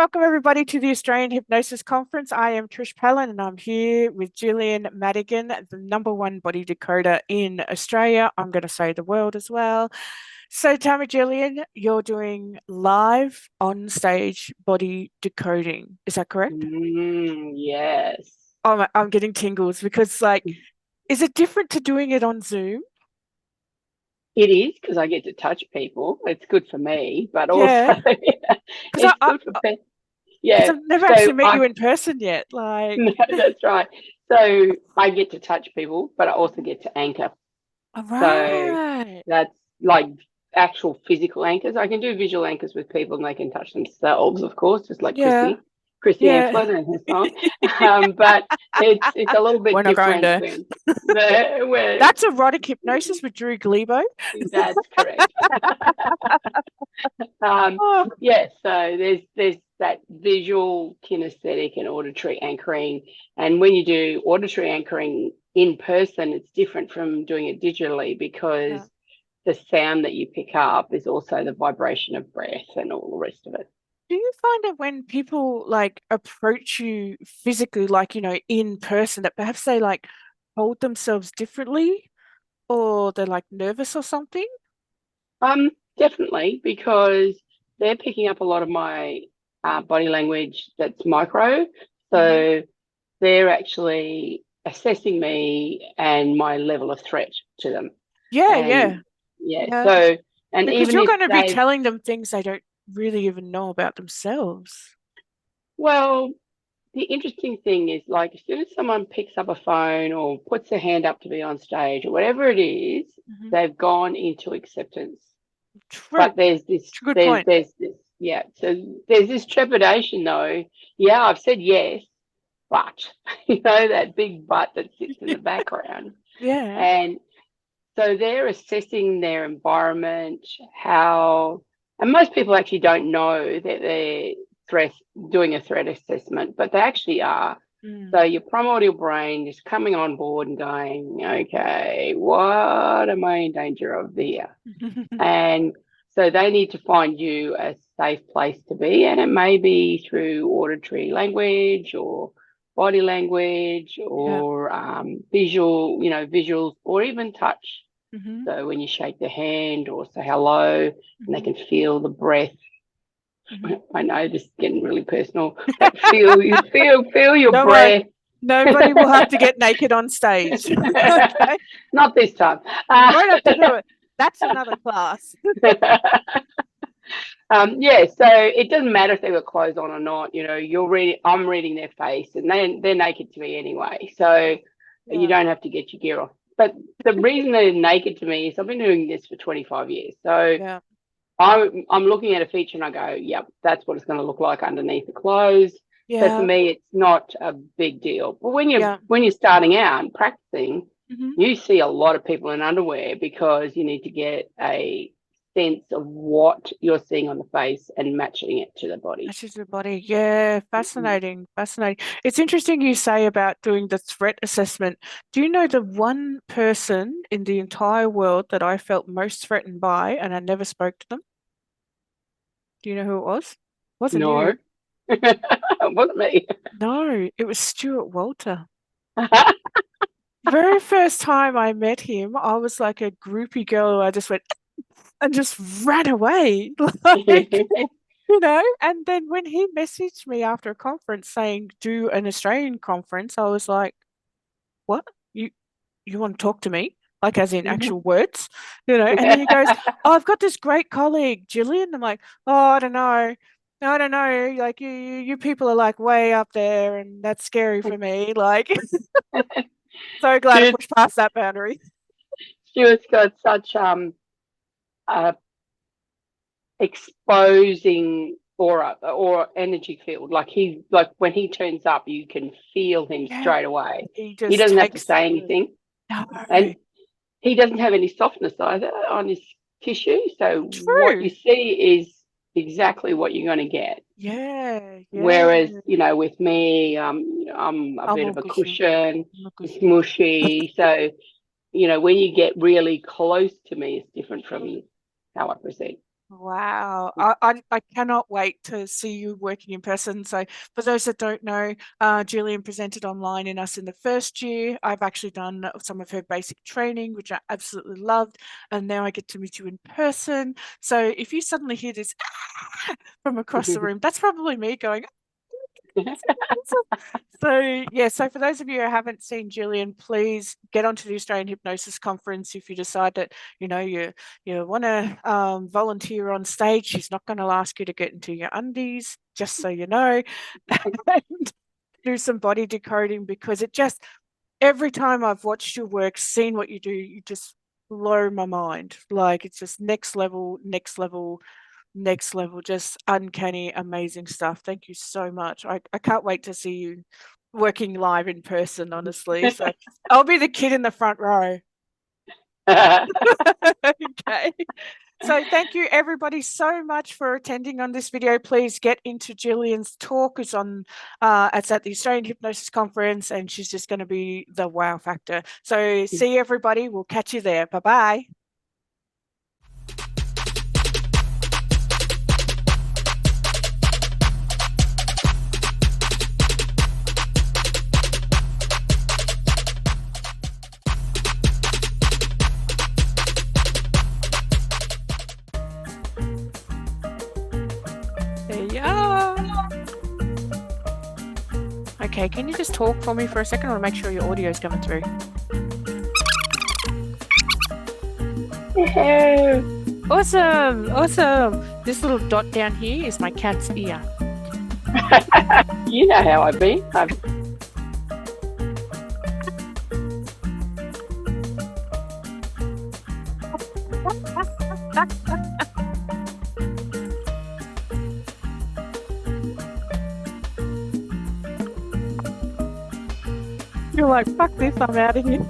welcome everybody to the Australian Hypnosis Conference. I am Trish Pellin and I'm here with Gillian Madigan, the #1 body decoder in Australia. I'm going to say the world as well. So tell me, Gillian, you're doing live on stage body decoding. Is that correct? Yes, Oh, I'm getting tingles because is it different to doing it on Zoom? it is because I get to touch people. It's good for me, but also Yeah, because it's good for people. because Yeah, I've never so actually met you in person yet. no, that's right. So I get to touch people, but I also get to anchor. All So right. that's like actual physical anchors. I can do visual anchors with people and they can touch themselves, of course, just like Yeah, Chrissy yeah. Amphlett and her song. But it's a little We're bit not going different there. when the where That's erotic hypnosis with Drew Glebo. that's correct. Um, Oh, yeah, so there's that visual, kinesthetic, and auditory anchoring. And when you do auditory anchoring in person, it's different from doing it digitally because yeah. the sound that you pick up is also the vibration of breath and all the rest of it. Do you find that when people approach you physically, in person, that perhaps they hold themselves differently or they're nervous or something? Definitely because they're picking up a lot of my body language that's micro. Hmm. So they're actually assessing me and my level of threat to them. Yeah, And yeah, yeah, yeah. so, and Because even you're if going to be they, telling them things they don't really even know about themselves. well, the interesting thing is like as soon as someone picks up a phone or puts their hand up to be on stage or whatever it is, Hmm. they've gone into acceptance. True. But there's this, It's a good point. there's this, yeah. So there's this trepidation though. Yeah, I've said yes, but that big but that sits in the background. Yeah. And so they're assessing their environment, how, and most people actually don't know that they're threat, doing a threat assessment, but they actually are. Mm. So your primordial brain is coming on board and going, okay, what am I in danger of here? And so they need to find you a safe place to be. And it may be through auditory language or body language Yeah. or visual, visuals or even touch. Hmm. So when you shake their hand or say hello and they Hmm. can feel the breath. Hmm. I know this is getting really personal, but feel your Don't worry. breath. Nobody will have to get naked on stage. Okay. Not this time. You won't have to do it. That's another class. Yeah, so it doesn't matter if they've got clothes on or not. You're reading. I'm reading their face, and they're naked to me anyway. So you Yeah. don't have to get your gear off. But the reason they're naked to me is I've been doing this for 25 years. So Yeah. I'm looking at a feature and I go, yep, that's what it's going to look like underneath the clothes. So for Yeah. me, it's not a big deal. But Yeah. when you're starting out and practicing, Hmm. you see a lot of people in underwear because you need to get a sense of what you're seeing on the face and matching it to the body. That's just the body. Yeah. Fascinating. Fascinating. It's interesting you say about doing the threat assessment. Do you know the one person in the entire world that I felt most threatened by and I never spoke to them? Do you know who it was? Wasn't No, you? it wasn't me. No, it was Stuart Walter. Very first time I met him, I was like a groupie girl. I just went and just ran away. Like, and then when he messaged me after a conference saying do an Australian conference, I was like, what? You you want to talk to me? Like as in actual words, and then he goes, oh, I've got this great colleague, Gillian. I'm like, oh, I don't know. No, I don't know. Like you people are like way up there, and that's scary for me. Like, so glad I Stuart, pushed past that boundary. Stuart's got such a exposing aura or energy field. Like he's like when he turns up, you can feel him Yeah, straight away. he He just doesn't have to takes say the anything, no. and he doesn't have any softness either on his tissue. So what you True. see is exactly what you're going to get. Yeah, yeah. Whereas, with me, I'm a I'm bit all of a cushy. cushion, I'm a cushy. smushy. So, when you get really close to me, it's different from how I present. Wow. I cannot wait to see you working in person. So for those that don't know, Gillian presented online in us in the first year. I've actually done some of her basic training, which I absolutely loved. And now I get to meet you in person. So if you suddenly hear this from across the room, that's probably me going, so yeah, so for those of you who haven't seen Gillian, please get onto the Australian Hypnosis Conference if you decide that you want to volunteer on stage. She's not going to ask you to get into your undies, just so you know, and do some body decoding, because it just, every time I've watched your work, seen what you do, you just blow my mind. Like, it's just next level, next level, next level, just uncanny, amazing stuff. Thank you so much. I can't wait to see you working live in person, honestly. So I'll be the kid in the front row. Okay. So thank you everybody so much for attending on this video. Please get into Gillian's talk. It's on it's at the Australian Hypnosis Conference, and she's just going to be the wow factor. So see everybody. We'll catch you there. Bye-bye. There you are. Okay, can you just talk for me for a second? I want to make sure your audio is coming through. Yeah. Awesome, awesome. This little dot down here is my cat's ear. You know how I've been. You're like, fuck this, I'm out of here.